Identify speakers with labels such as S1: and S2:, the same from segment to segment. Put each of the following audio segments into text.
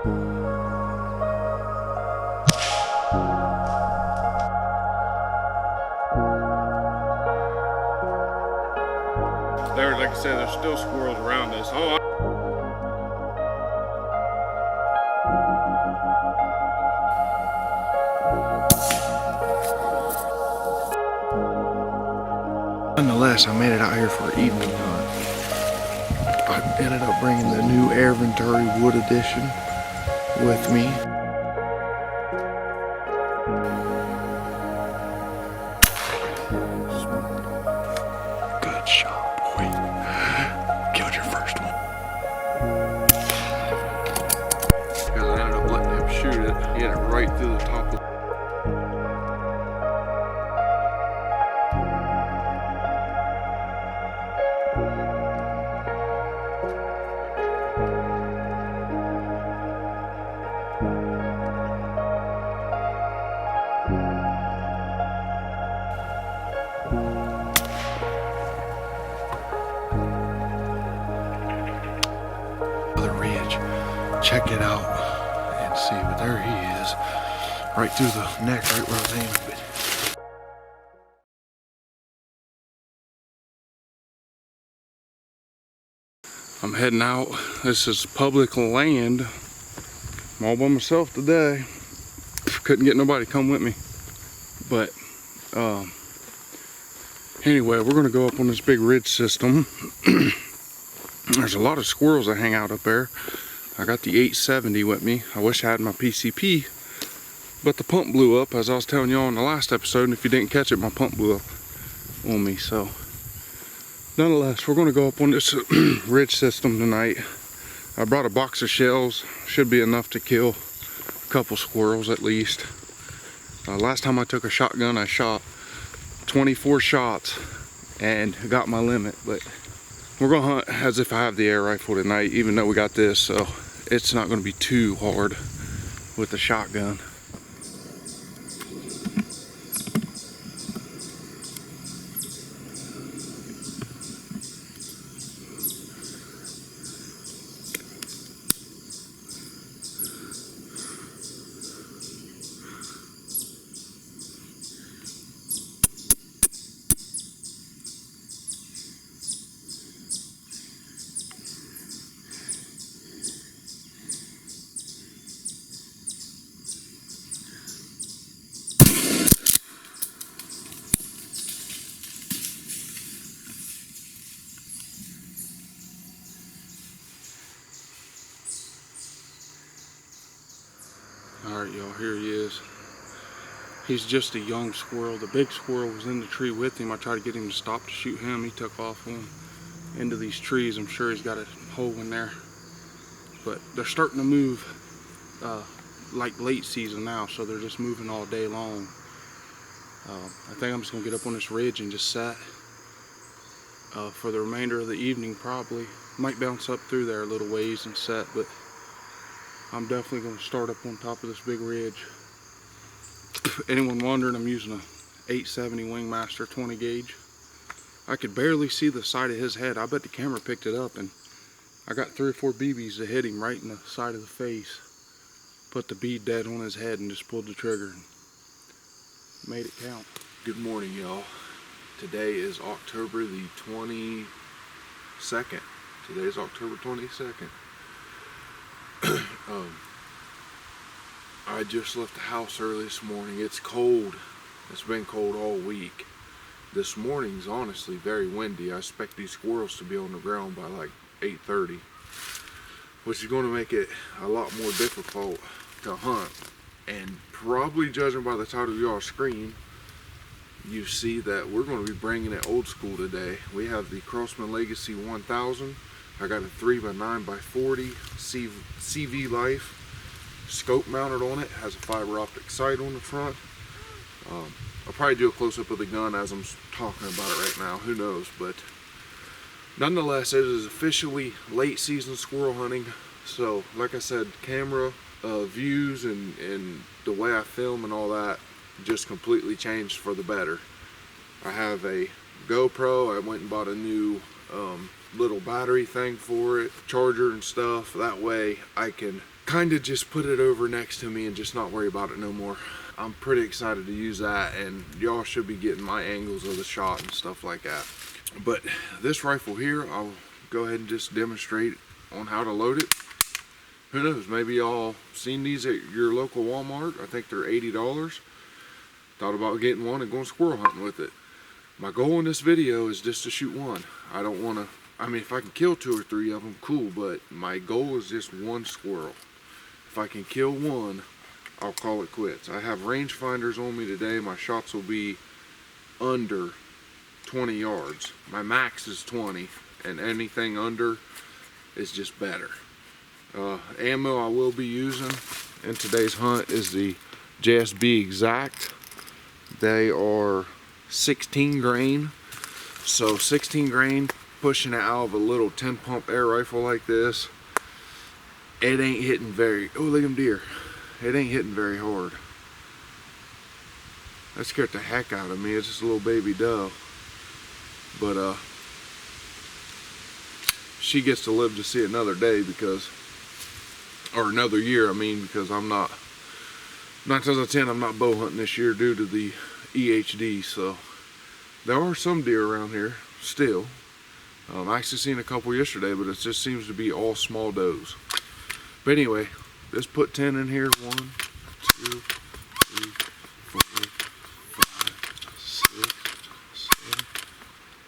S1: Like I said, there's still squirrels around us.
S2: Nonetheless, I made it out here for evening hunt. I ended up bringing the new Air Venturi Wood Edition with me. Good shot, boy. Killed your first one. Because I ended up letting him shoot it. He hit it right through the top of check it out and see, but there he is, right through the neck, right where I was aiming. I'm heading out. This is public land. I'm all by myself today. Couldn't get nobody to come with me, but anyway, we're gonna go up on this big ridge system. There's a lot of squirrels that hang out up there. I got the 870 with me. I wish I had my PCP, but the pump blew up, as I was telling y'all in the last episode, and if you didn't catch it, my pump blew up on me. So nonetheless, we're going to go up on this ridge system tonight. I brought a box of shells. Should be enough to kill a couple squirrels at least. Last time I took a shotgun, I shot 24 shots and got my limit, but we're gonna hunt as if I have the air rifle tonight, even though we got this, so it's not gonna be too hard with the shotgun. Alright y'all, here he is. He's just a young squirrel. The big squirrel was in the tree with him. I tried to get him to stop to shoot him. He took off on into these trees. I'm sure he's got a hole in there. But they're starting to move like late season now, so they're just moving all day long. I think I'm just going to get up on this ridge and just set for the remainder of the evening probably. Might bounce up through there a little ways and set, but I'm definitely going to start up on top of this big ridge. If anyone wondering, I'm using a 870 Wingmaster 20 gauge. I could barely see the side of his head. I bet the camera picked it up, and I got 3 or 4 BBs that hit him right in the side of the face. Put the bead dead on his head and just pulled the trigger and made it count.
S3: Good morning, y'all. Today is October the 22nd. Today is October 22nd. I just left the house early this morning. It's cold. It's been cold all week. This morning's honestly very windy. I expect these squirrels to be on the ground by like 8:30, which is going to make it a lot more difficult to hunt. And probably judging by the title of y'all's screen, you see that we're going to be bringing it old school today. We have the Crosman Legacy 1000. I got a 3x9x40 CV Life scope mounted on it. Has a fiber optic sight on the front. I'll probably do a close-up of the gun as I'm talking about it right now. Who knows? But nonetheless, it is officially late season squirrel hunting. So like I said, camera views and the way I film and all that just completely changed for the better. I have a GoPro. I went and bought a new little battery thing for it, charger and stuff. That way I can kind of just put it over next to me and just not worry about it no more. I'm pretty excited to use that, and y'all should be getting my angles of the shot and stuff like that. But this rifle here, I'll go ahead and just demonstrate on how to load it. Who knows, maybe y'all seen these at your local Walmart. I think they're $80. Thought about getting one and going squirrel hunting with it. My goal in this video is just to shoot one. I don't want to, I mean, if I can kill 2 or 3 of them, cool, but my goal is just one squirrel. If I can kill one, I'll call it quits. I have rangefinders on me today. My shots will be under 20 yards. My max is 20, and anything under is just better. Ammo I will be using in today's hunt is the JSB Exact. They are 16 grain. So 16 grain, pushing it out of a little 10 pump air rifle like this, it ain't hitting very, oh look at them deer. It ain't hitting very hard. That scared the heck out of me. It's just a little baby doe. But she gets to live to see another day because, or another year I mean, because I'm not, 9 times out of 10 I'm not bow hunting this year due to the EHD. So there are some deer around here still. I actually seen a couple yesterday, but it just seems to be all small does. But anyway, let's put 10 in here. 1, 2, 3, 4, 5, 6, 7,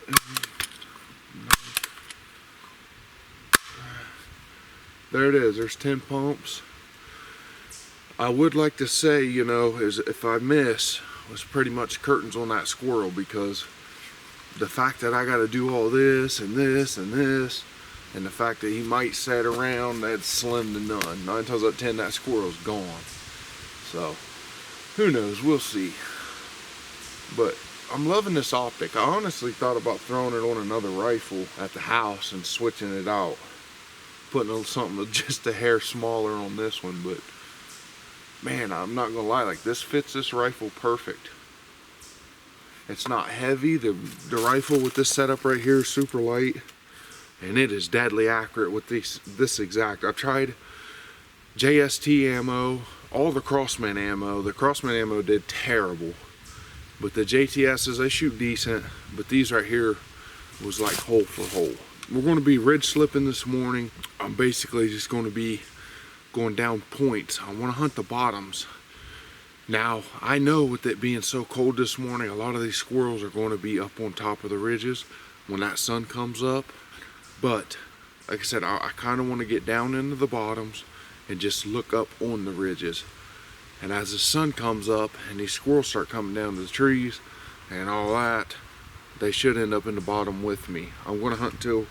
S3: 8, 9. There it is. There's 10 pumps. I would like to say, you know, is if I miss, was pretty much curtains on that squirrel, because the fact that I got to do all this and this and this, and the fact that he might sit around, that's slim to none. 9 times out of 10, that squirrel's gone. So, who knows? We'll see. But I'm loving this optic. I honestly thought about throwing it on another rifle at the house and switching it out, putting something just a hair smaller on this one. But man, I'm not gonna lie, like this fits this rifle perfect. It's not heavy. The rifle with this setup right here is super light, and it is deadly accurate with this Exact. I've tried JST ammo, all the Crosman ammo. The Crosman ammo did terrible, but the JTSs, they shoot decent, but these right here was like hole for hole. We're going to be ridge slipping this morning. I'm basically just going to be going down points. I want to hunt the bottoms. Now, I know with it being so cold this morning, a lot of these squirrels are going to be up on top of the ridges when that sun comes up. But, like I said, I kind of want to get down into the bottoms and just look up on the ridges. And as the sun comes up and these squirrels start coming down to the trees and all that, they should end up in the bottom with me. I'm going to hunt till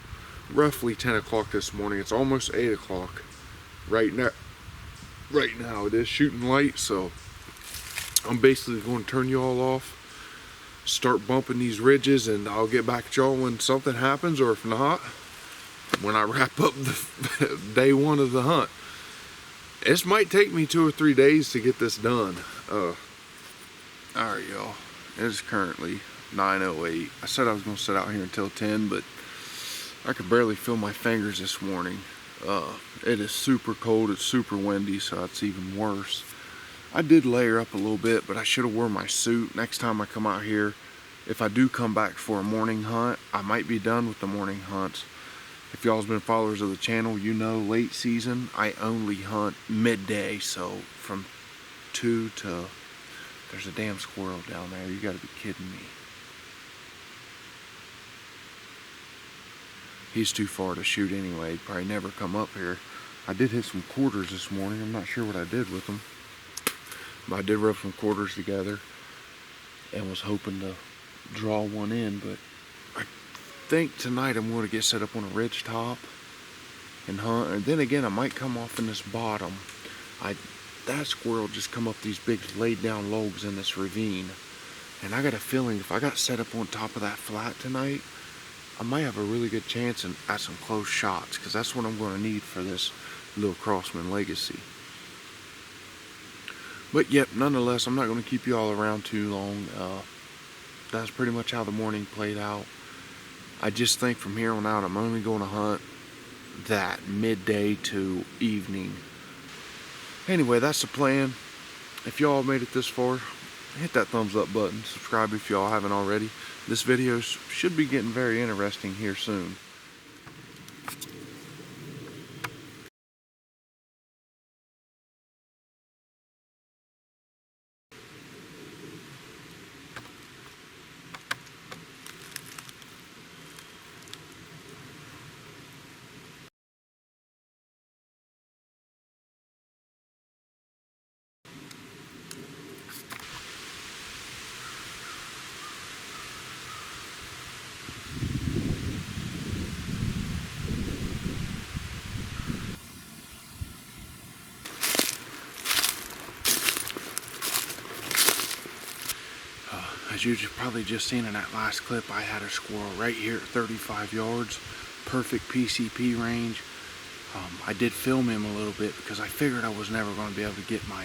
S3: roughly 10 o'clock this morning. It's almost 8 o'clock right now. Right now it is shooting light, so I'm basically going to turn you all off, start bumping these ridges, and I'll get back at y'all when something happens, or if not, when I wrap up the day 1 of the hunt. This might take me 2 or 3 days to get this done. Alright y'all, it is currently 9:08. I said I was going to sit out here until 10, but I could barely feel my fingers this morning. It is super cold, it's super windy, so it's even worse. I did layer up a little bit, but I should have worn my suit. Next time I come out here, if I do come back for a morning hunt, I might be done with the morning hunts. If y'all's been followers of the channel, you know late season, I only hunt midday, so from 2 to, there's a damn squirrel down there, you gotta be kidding me. He's too far to shoot anyway, he'd probably never come up here. I did hit some quarters this morning, I'm not sure what I did with them. But I did rub some quarters together and was hoping to draw one in, but I think tonight I'm going to get set up on a ridge top and hunt. And then again, I might come off in this bottom. That squirrel just come up these big laid down logs in this ravine. And I got a feeling if I got set up on top of that flat tonight, I might have a really good chance at some close shots, because that's what I'm going to need for this little Crosman legacy. But yep, nonetheless, I'm not going to keep you all around too long. That's pretty much how the morning played out. I just think from here on out, I'm only going to hunt that midday to evening
S2: Anyway, that's the plan. If y'all made it this far, hit that thumbs up button. Subscribe if y'all haven't already. This video should be getting very interesting here soon. As you've probably just seen in that last clip, I had a squirrel right here at 35 yards, perfect PCP range. I did film him a little bit because I figured I was never going to be able to get my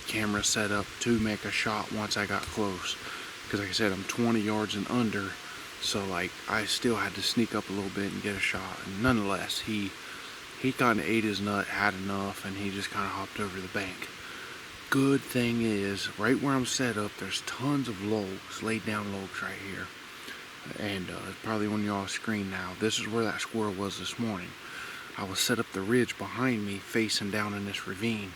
S2: camera set up to make a shot once I got close. Because like I said, I'm 20 yards and under, so like I still had to sneak up a little bit and get a shot. And nonetheless, he kind of ate his nut, had enough, and he just kind of hopped over the bank. Good thing is, right where I'm set up, there's tons of logs, laid down logs right here. And it's probably on y'all's screen now. This is where that squirrel was this morning. I was set up the ridge behind me, facing down in this ravine.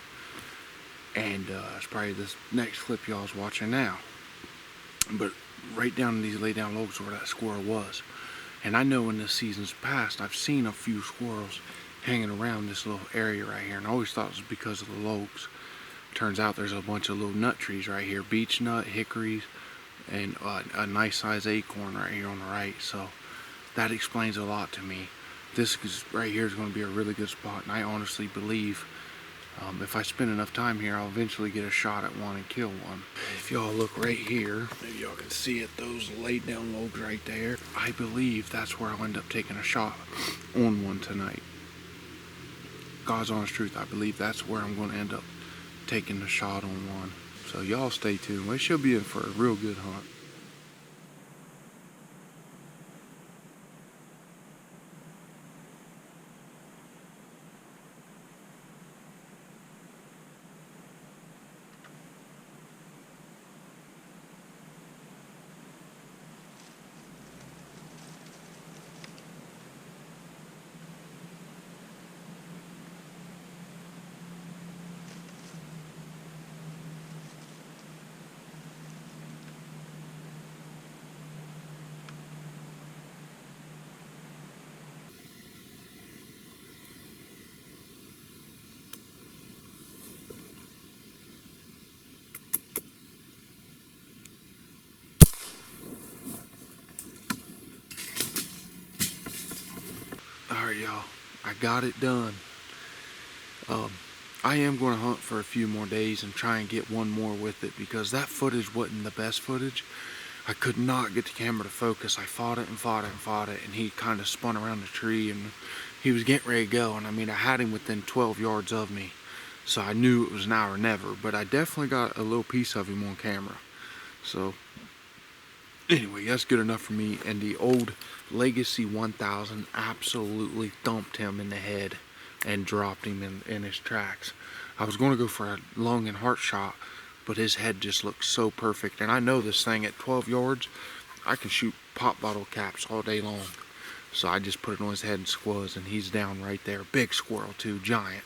S2: And it's probably this next clip y'all's watching now. But right down in these laid down logs where that squirrel was. And I know in the seasons past, I've seen a few squirrels hanging around this little area right here. And I always thought it was because of the logs. Turns out there's a bunch of little nut trees right here, beech nut, hickories, and a nice size acorn right here on the right. So that explains a lot to me. This right here is going to be a really good spot, and I honestly believe if I spend enough time here, I'll eventually get a shot at one and kill one. If y'all look right here, maybe y'all can see it, those laid down logs right there. I believe that's where I'll end up taking a shot on one tonight. God's honest truth, I believe that's where I'm going to end up taking a shot on one. So y'all stay tuned. We should be in for a real good hunt. Alright y'all, I got it done. I am going to hunt for a few more days and try and get one more with it because that footage wasn't the best footage. I could not get the camera to focus. I fought it and fought it and fought it, and he kind of spun around the tree and he was getting ready to go. And I mean, I had him within 12 yards of me, so I knew it was now or never, but I definitely got a little piece of him on camera. So anyway, that's good enough for me. And the old Legacy 1000 absolutely thumped him in the head and dropped him in his tracks. I was going to go for a lung and heart shot, but his head just looked so perfect. And I know this thing at 12 yards, I can shoot pop bottle caps all day long. So I just put it on his head and squaz, and he's down right there. Big squirrel too, giant.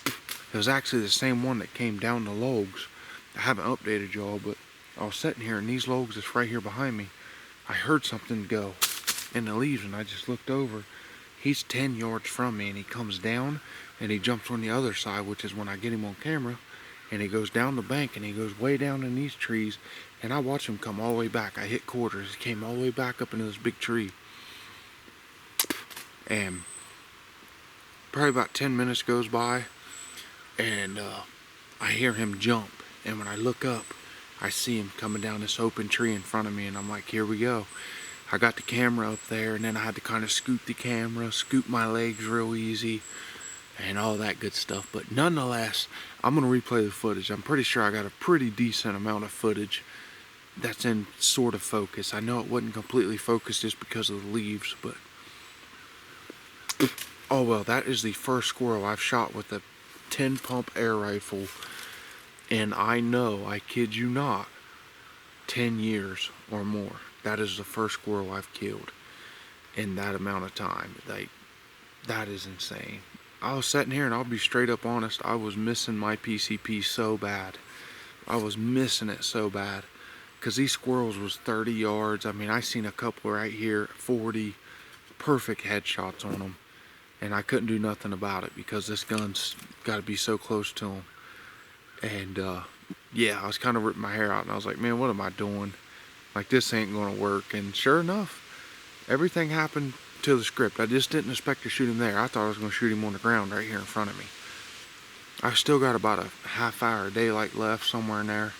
S2: It was actually the same one that came down the logs. I haven't updated y'all, but I was sitting here in these logs that's right here behind me. I heard something go in the leaves, and I just looked over. He's 10 yards from me, and he comes down and he jumps on the other side, which is when I get him on camera, and he goes down the bank and he goes way down in these trees, and I watch him come all the way back. I hit quarters. He came all the way back up into this big tree, and probably about 10 minutes goes by, and I hear him jump, and when I look up, I see him coming down this open tree in front of me, and I'm like, here we go. I got the camera up there, and then I had to kind of scoot the camera, scoot my legs real easy, and all that good stuff. But nonetheless, I'm going to replay the footage. I'm pretty sure I got a pretty decent amount of footage that's in sort of focus. I know it wasn't completely focused just because of the leaves, but Oh well, that is the first squirrel I've shot with a 10 pump air rifle, and I know, I kid you not, 10 years or more. That is the first squirrel I've killed in that amount of time. Like, that is insane. I was sitting here and I'll be straight up honest, I was missing my PCP so bad. I was missing it so bad. Because these squirrels was 30 yards. I mean, I seen a couple right here, 40, perfect headshots on them. And I couldn't do nothing about it because this gun's got to be so close to them. And yeah, I was kind of ripping my hair out and I was like, man, what am I doing? Like, this ain't going to work. And sure enough, everything happened to the script. I just didn't expect to shoot him there. I thought I was going to shoot him on the ground right here in front of me. I still got about a half hour of daylight left somewhere in there.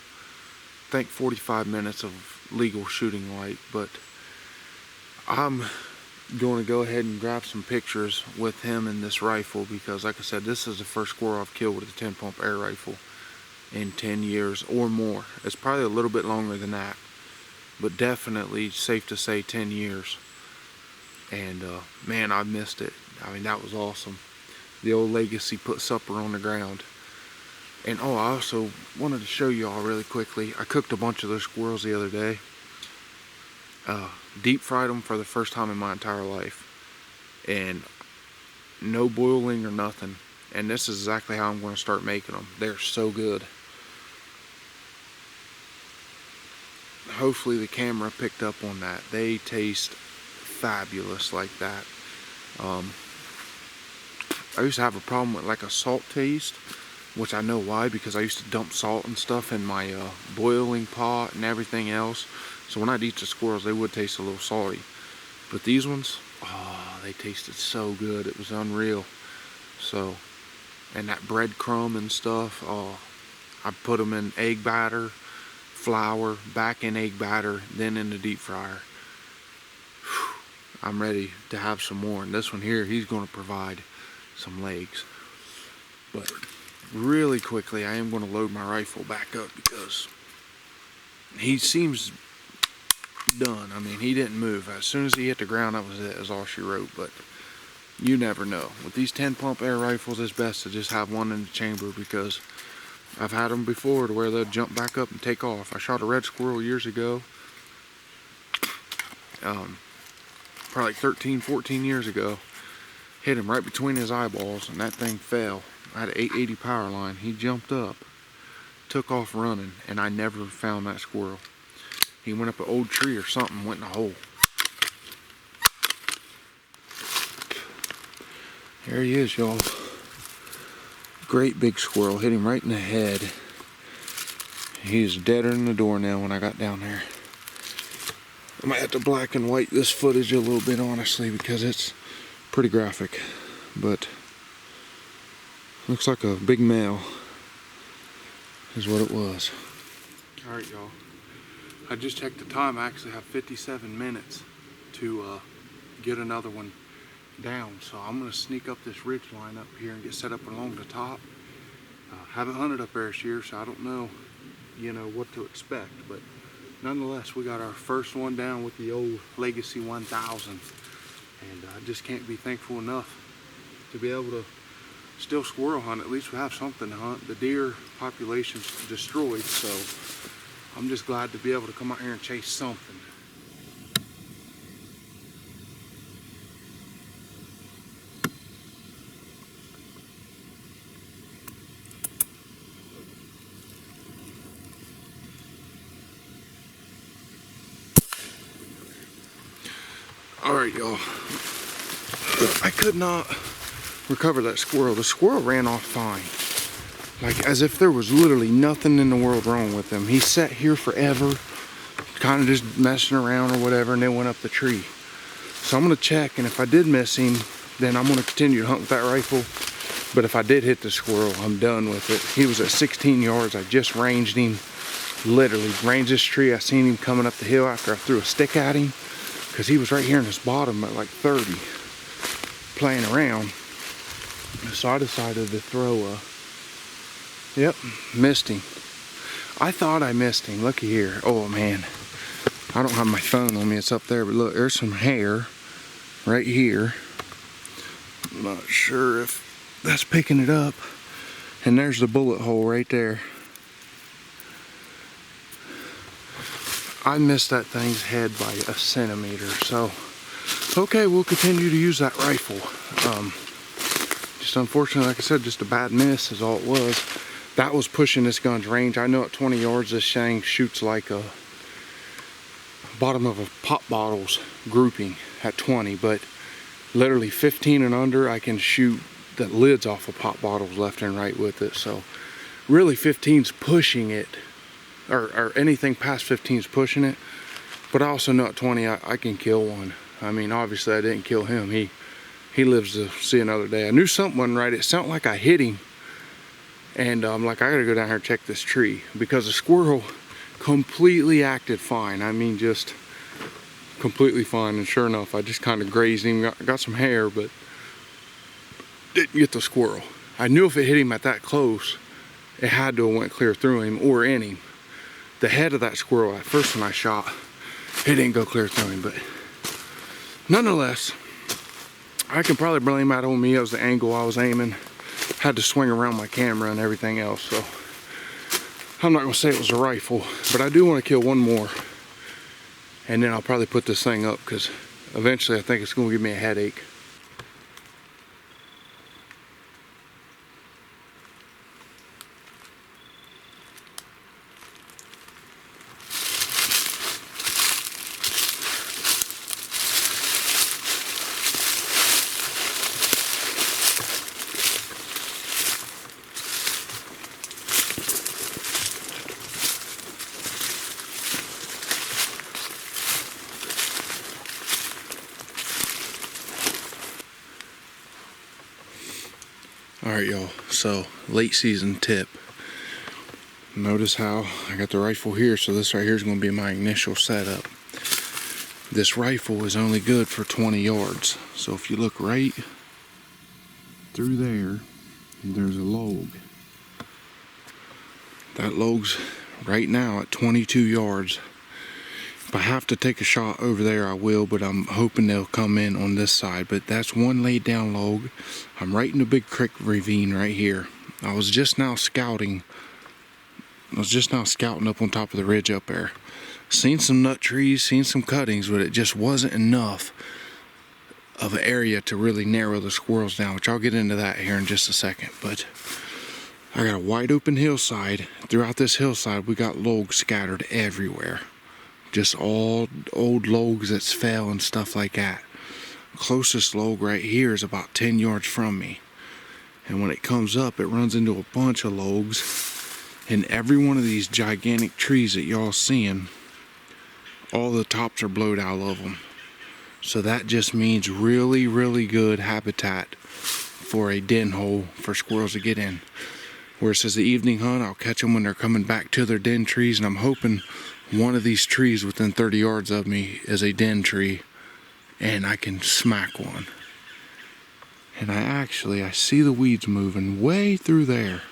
S2: I think 45 minutes of legal shooting light, but I'm going to go ahead and grab some pictures with him and this rifle because, like I said, this is the first squirrel I've killed with a 10 pump air rifle in 10 years or more. It's probably a little bit longer than that, but definitely safe to say 10 years. And man, I missed it. I mean, that was awesome. The old legacy put supper on the ground. And oh, I also wanted to show you all really quickly. I cooked a bunch of those squirrels the other day. Deep fried them for the first time in my entire life. And no boiling or nothing. And this is exactly how I'm going to start making them. They're so good. Hopefully the camera picked up on that. They taste fabulous like that. I used to have a problem with like a salt taste, which I know why, because I used to dump salt and stuff in my boiling pot and everything else. So when I'd eat the squirrels, they would taste a little salty. But these ones, oh, they tasted so good. It was unreal. So, and that breadcrumb and stuff, oh, I put them in egg batter, flour, back in egg batter, then in the deep fryer. Whew, I'm ready to have some more. And this one here, he's going to provide some legs. But really quickly, I am going to load my rifle back up because he seems done. I mean, he didn't move. As soon as he hit the ground, that was it. That was all she wrote. But you never know. With these 10 pump air rifles, it's best to just have one in the chamber because I've had them before to where they'll jump back up and take off. I shot a red squirrel years ago. Probably like 13, 14 years ago. Hit him right between his eyeballs and that thing fell. I had an 880 power line. He jumped up, took off running, and I never found that squirrel. He went up an old tree or something, went in a hole. There he is, y'all. Great big squirrel, hit him right in the head. He's deader than the door now when I got down there. I might have to black and white this footage a little bit, honestly, because it's pretty graphic. But looks like a big male is what it was. Alright, y'all. I just checked the time. I actually have 57 minutes to get another one down. So I'm going to sneak up this ridge line up here and get set up along the top. Haven't hunted up there this year, so I don't know, what to expect. But nonetheless, we got our first one down with the old Legacy 1000. And I just can't be thankful enough to be able to still squirrel hunt. At least we have something to hunt. The deer population's destroyed, so I'm just glad to be able to come out here and chase something. Alright, y'all. I could not recover that squirrel. The squirrel ran off fine. Like, as if there was literally nothing in the world wrong with him. He sat here forever, kind of just messing around or whatever, and then went up the tree. So I'm going to check, and if I did miss him, then I'm going to continue to hunt with that rifle. But if I did hit the squirrel, I'm done with it. He was at 16 yards. I just ranged him. Literally, ranged this tree. I seen him coming up the hill after I threw a stick at him. Because he was right here in this bottom at like 30, playing around. So I decided to throw a, yep, missed him. I thought I missed him. Looky here. Oh man, I don't have my phone on me. It's up there, but look, there's some hair right here. Not sure if that's picking it up. And there's the bullet hole right there. I missed that thing's head by a centimeter, so okay, we'll continue to use that rifle. Just unfortunately, like I said, just a bad miss is all it was. That was pushing this gun's range. I know at 20 yards this thing shoots like a bottom of a pop bottle's grouping at 20, but literally 15 and under, I can shoot the lids off of pop bottles left and right with it. So really 15's pushing it, or anything past 15's pushing it. But I also know at 20 I can kill one. I mean, obviously I didn't kill him. He lives to see another day. I knew something wasn't right. It sounded like I hit him. And I'm like, I gotta go down here and check this tree, because the squirrel completely acted fine. I mean, just completely fine. And sure enough, I just kind of grazed him, got some hair, but didn't get the squirrel. I knew if it hit him at that close, it had to have went clear through him or in him. The head of that squirrel, that first one I shot, it didn't go clear through him, but nonetheless, I can probably blame that on me. It was the angle I was aiming. Had to swing around my camera and everything else, so I'm not gonna say it was a rifle, but I do want to kill one more, and then I'll probably put this thing up, because eventually I think it's gonna give me a headache. Alright y'all, so late season tip. Notice how I got the rifle here, so this right here is going to be my initial setup. This rifle is only good for 20 yards. So if you look right through there, there's a log. That log's right now at 22 yards. If I have to take a shot over there, I will, but I'm hoping they'll come in on this side. But that's one laid down log. I'm right in the big creek ravine right here. I was just now scouting up on top of the ridge up there. Seen some nut trees, seen some cuttings, but it just wasn't enough of an area to really narrow the squirrels down, which I'll get into that here in just a second. But I got a wide open hillside. Throughout this hillside, we got logs scattered everywhere. Just all old logs that's fell and stuff like that. Closest log right here is about 10 yards from me. And when it comes up, it runs into a bunch of logs. And every one of these gigantic trees that y'all seeing, all the tops are blowed out of them. So that just means really, really good habitat for a den hole for squirrels to get in. Where it says the evening hunt, I'll catch them when they're coming back to their den trees, and I'm hoping one of these trees within 30 yards of me is a den tree, and I can smack one. And I see the weeds moving way through there.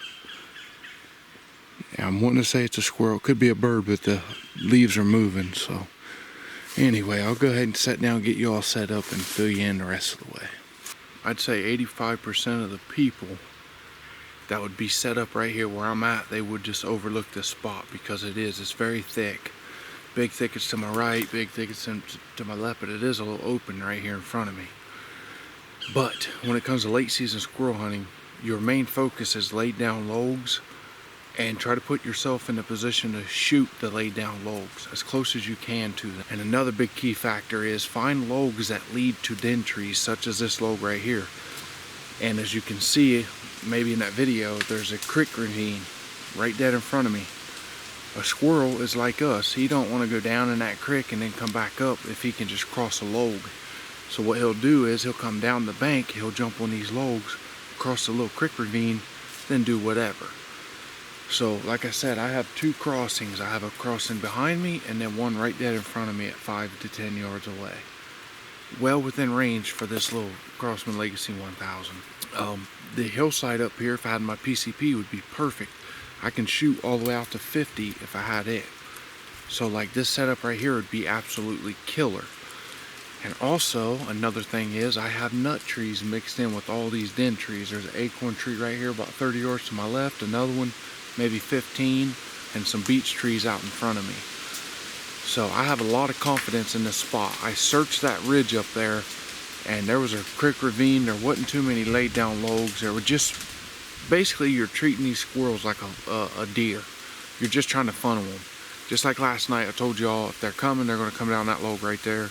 S2: I'm wanting to say it's a squirrel. It could be a bird, but the leaves are moving. So anyway, I'll go ahead and sit down, get you all set up, and fill you in the rest of the way. I'd say 85% of the people that would be set up right here where I'm at, they would just overlook this spot, because it's very thick. Big thickets to my right, big thickets to my left, but it is a little open right here in front of me. But when it comes to late season squirrel hunting, your main focus is lay down logs, and try to put yourself in a position to shoot the laid down logs as close as you can to them. And another big key factor is find logs that lead to den trees, such as this log right here. And as you can see, maybe in that video, there's a creek ravine right dead in front of me. A squirrel is like us. He don't want to go down in that creek and then come back up if he can just cross a log. So what he'll do is he'll come down the bank, he'll jump on these logs, cross the little creek ravine, then do whatever. So like I said, I have two crossings. I have a crossing behind me and then one right dead in front of me at 5 to 10 yards away. Well within range for this little Crosman Legacy 1000. The hillside up here, if I had my PCP, would be perfect. I can shoot all the way out to 50 if I had it. So like this setup right here would be absolutely killer. And also, another thing is I have nut trees mixed in with all these den trees. There's an acorn tree right here about 30 yards to my left, another one maybe 15, and some beech trees out in front of me. So I have a lot of confidence in this spot. I searched that ridge up there, and there was a creek ravine. There wasn't too many laid down logs. There were just, basically you're treating these squirrels like a deer. You're just trying to funnel them. Just like last night, I told y'all if they're coming, they're gonna come down that log right there.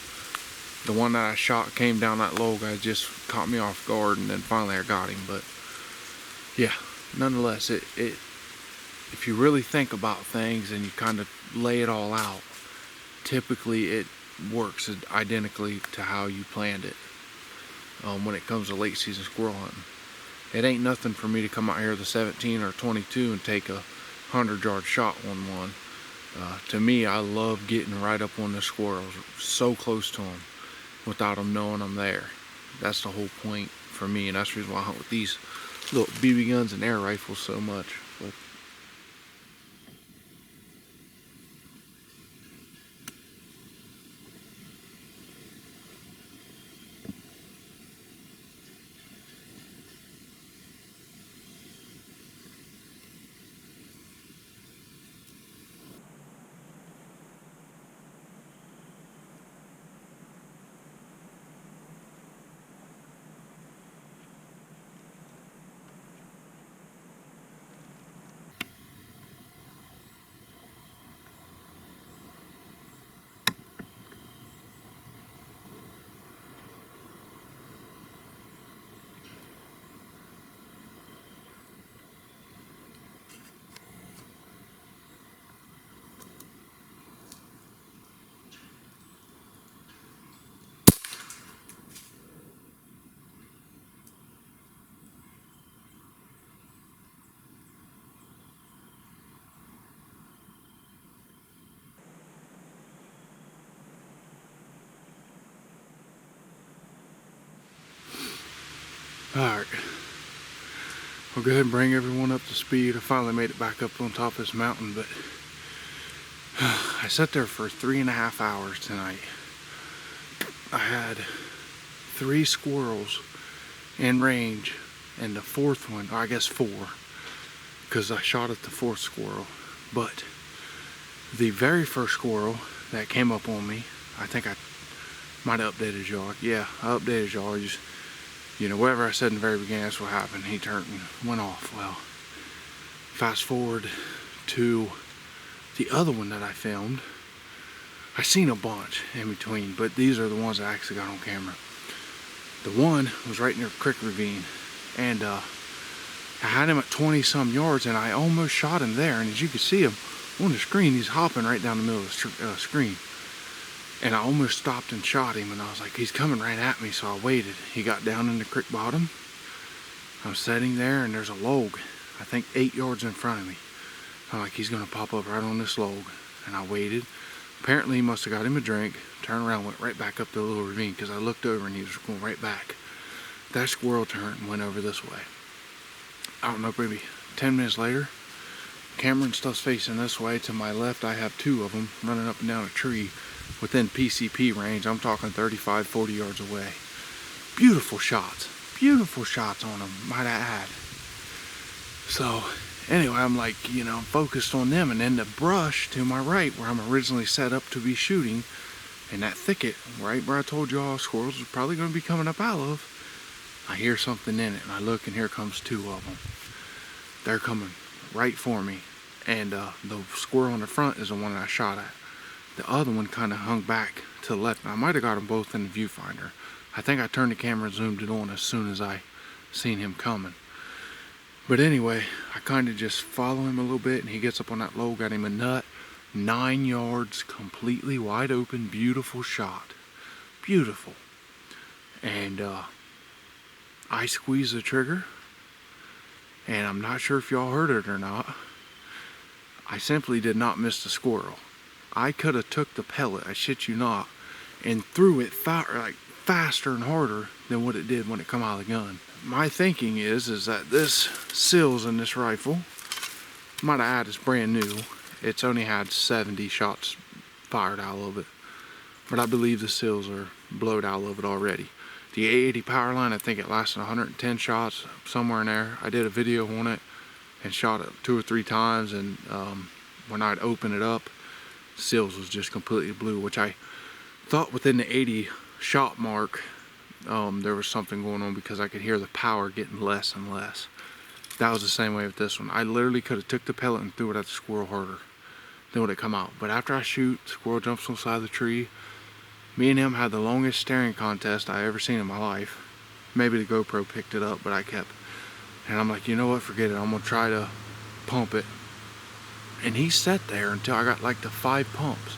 S2: The one that I shot came down that log. I just caught me off guard, and then finally I got him. But yeah, nonetheless, if you really think about things and you kind of lay it all out, typically it works identically to how you planned it when it comes to late season squirrel hunting. It ain't nothing for me to come out here with a 17 or 22 and take a 100-yard shot on one. To me, I love getting right up on the squirrels, so close to them, without them knowing I'm there. That's the whole point for me, and that's the reason why I hunt with these little BB guns and air rifles so much. But alright, we'll go ahead and bring everyone up to speed. I finally made it back up on top of this mountain, but I sat there for 3.5 hours tonight. I had 3 squirrels in range, and the fourth one, I guess 4, because I shot at the 4th squirrel. But the very first squirrel that came up on me, I think I might have updated y'all. Yeah, I updated y'all. Just, you know, whatever I said in the very beginning, that's what happened. He turned and went off. Well, fast forward to the other one that I filmed. I seen a bunch in between, but these are the ones I actually got on camera. The one was right near a creek ravine, and I had him at 20 some yards, and I almost shot him there. And as you can see him on the screen, he's hopping right down the middle of the screen. And I almost stopped and shot him, and I was like, he's coming right at me, so I waited. He got down in the creek bottom. I'm sitting there, and there's a log, I think 8 yards in front of me. I'm like, he's gonna pop up right on this log. And I waited. Apparently he must have got him a drink, turned around, went right back up the little ravine, because I looked over and he was going right back. That squirrel turned and went over this way. I don't know, maybe 10 minutes later, camera and stuff's facing this way. To my left, I have 2 of them running up and down a tree within PCP range. I'm talking 35, 40 yards away. Beautiful shots on them, might I add. So anyway, I'm like, you know, focused on them, and then the brush to my right, where I'm originally set up to be shooting, in that thicket, right where I told y'all squirrels are probably going to be coming up out of, I hear something in it, and I look, and here comes 2 of them. They're coming right for me, and the squirrel in the front is the one that I shot at. The other one kind of hung back to the left. I might have got them both in the viewfinder. I think I turned the camera and zoomed it on as soon as I seen him coming. But anyway, I kind of just follow him a little bit, and he gets up on that log, got him a nut, 9 yards, completely wide open, beautiful shot. Beautiful. And I squeezed the trigger, and I'm not sure if y'all heard it or not. I simply did not miss the squirrel. I could have took the pellet, I shit you not, and threw it faster and harder than what it did when it come out of the gun. My thinking is that this sills in this rifle, might I add, it's brand new. It's only had 70 shots fired out of it, but I believe the sills are blowed out of it already. The 880 power line, I think it lasted 110 shots, somewhere in there. I did a video on it and shot it 2 or 3 times, and when I'd open it up, seals was just completely blue, which I thought within the 80 shot mark there was something going on, because I could hear the power getting less and less. That was the same way with this one. I literally could have took the pellet and threw it at the squirrel harder, then would it come out. But after I shoot, the squirrel jumps on the side of the tree. Me and him had the longest staring contest I ever seen in my life. Maybe the GoPro picked it up, but I kept, and I'm like, you know what, forget it, I'm gonna try to pump it. And he sat there until I got like the 5 pumps.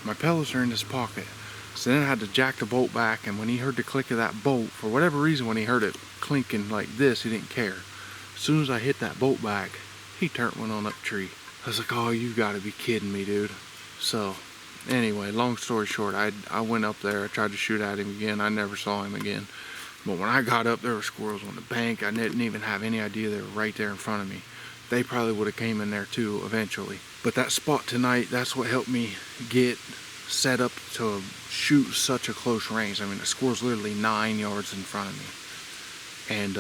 S2: My pellets are in his pocket. So then I had to jack the bolt back, and when he heard the click of that bolt, for whatever reason, when he heard it clinking like this, he didn't care. As soon as I hit that bolt back, he went on up the tree. I was like, oh, you gotta be kidding me, dude. So anyway, long story short, I went up there, I tried to shoot at him again, I never saw him again. But when I got up, there were squirrels on the bank. I didn't even have any idea they were right there in front of me. They probably would have came in there too eventually. But that spot tonight, that's what helped me get set up to shoot such a close range. I mean, the squirrel's literally 9 yards in front of me. And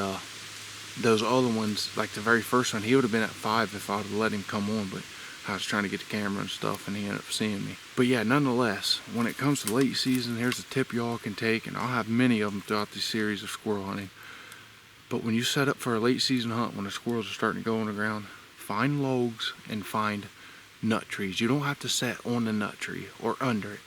S2: those other ones, like the very first one, he would have been at 5 if I would have let him come on, but I was trying to get the camera and stuff, and he ended up seeing me. But yeah, nonetheless, when it comes to late season, here's a tip y'all can take, and I'll have many of them throughout this series of squirrel hunting. But when you set up for a late season hunt, when the squirrels are starting to go on the ground, find logs and find nut trees. You don't have to set on the nut tree or under it.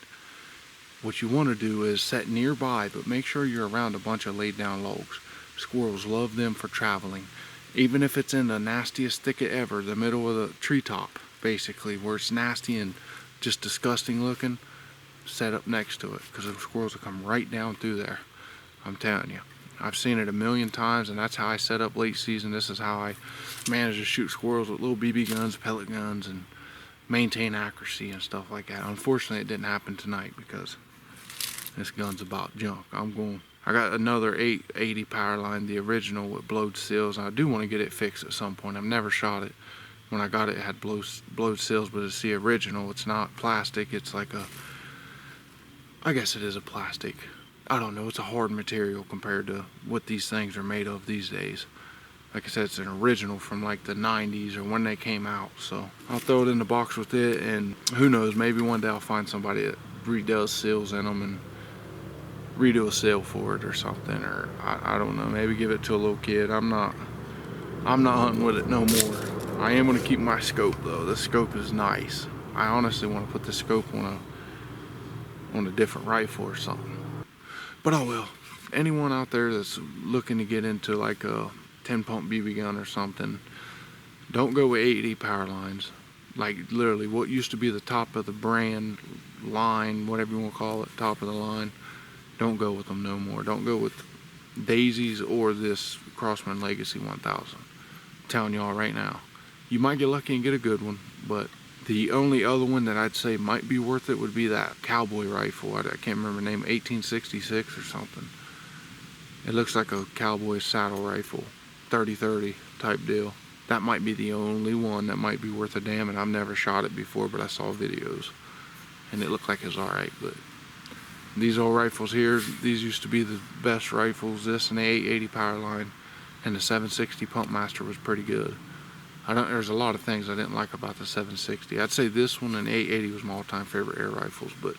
S2: What you want to do is set nearby, but make sure you're around a bunch of laid down logs. Squirrels love them for traveling. Even if it's in the nastiest thicket ever, the middle of the treetop, basically, where it's nasty and just disgusting looking, set up next to it, because the squirrels will come right down through there. I'm telling you. I've seen it a million times, and that's how I set up late season. This is how I manage to shoot squirrels with little BB guns, pellet guns, and maintain accuracy and stuff like that. Unfortunately, it didn't happen tonight because this gun's about junk. I got another 880 power line, the original with blowed seals. I do want to get it fixed at some point. I've never shot it. When I got it, it had blowed seals, but it's the original. It's not plastic. It's like I guess it is a plastic. I don't know. It's a hard material compared to what these things are made of these days. Like I said, it's an original from like the 90s or when they came out. So I'll throw it in the box with it, and who knows, maybe one day I'll find somebody that redoes seals in them and redo a sail for it or something, or I don't know, maybe give it to a little kid. I'm not hunting with it no more. I am going to keep my scope though. The scope is nice. I honestly want to put the scope on a different rifle or something, but I will. Anyone out there that's looking to get into like a 10 pump BB gun or something, don't go with 880 power lines. Like literally what used to be the top of the brand line, whatever you want to call it, top of the line, don't go with them no more. Don't go with Daisies or this Crosman Legacy 1000. I'm telling y'all right now, you might get lucky and get a good one, but the only other one that I'd say might be worth it would be that cowboy rifle. I can't remember the name, 1866 or something. It looks like a cowboy saddle rifle, 30-30 type deal. That might be the only one that might be worth a damn, and I've never shot it before, but I saw videos and it looked like it was alright. But these old rifles here, these used to be the best rifles. This and the 880 power line and the 760 Pump Master was pretty good. There's a lot of things I didn't like about the 760. I'd say this one and 880 was my all-time favorite air rifles, but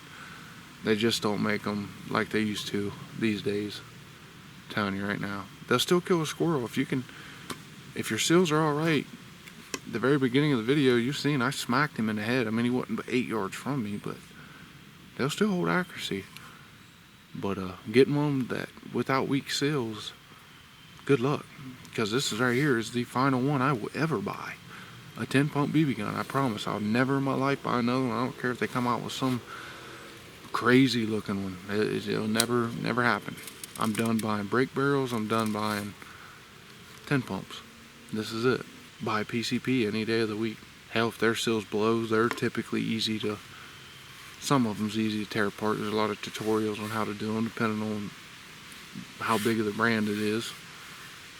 S2: they just don't make them like they used to these days. I'm telling you right now, they'll still kill a squirrel if your seals are all right. The very beginning of the video, you've seen I smacked him in the head. I mean, he wasn't but 8 yards from me, but they'll still hold accuracy. But getting one that without weak seals, good luck, because this is right here is the final one I will ever buy. A 10 pump BB gun. I promise I'll never in my life buy another one. I don't care if they come out with some crazy looking one. It'll never happen. I'm done buying brake barrels. I'm done buying 10 pumps. This is it. Buy PCP any day of the week. Hell, if their seals blow, they're typically easy to, some of them's easy to tear apart. There's a lot of tutorials on how to do them depending on how big of the brand it is,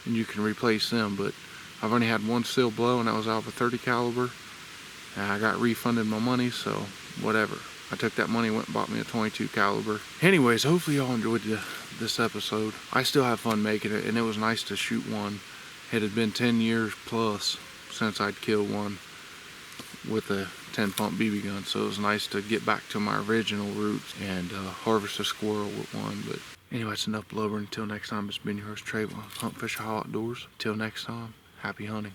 S2: and you can replace them. But I've only had one seal blow, and that was out of a 30 caliber, and I got refunded my money, so whatever. I took that money and went and bought me a 22 caliber. Anyways, hopefully y'all enjoyed this episode. I still have fun making it, and it was nice to shoot one. It had been 10 years plus since I'd killed one with a 10 pump BB gun, so it was nice to get back to my original roots and harvest a squirrel with one. But anyway, it's enough blubber. Until next time, it's been your host Trayvon, Huntfishohio Outdoors. Until next time, happy hunting.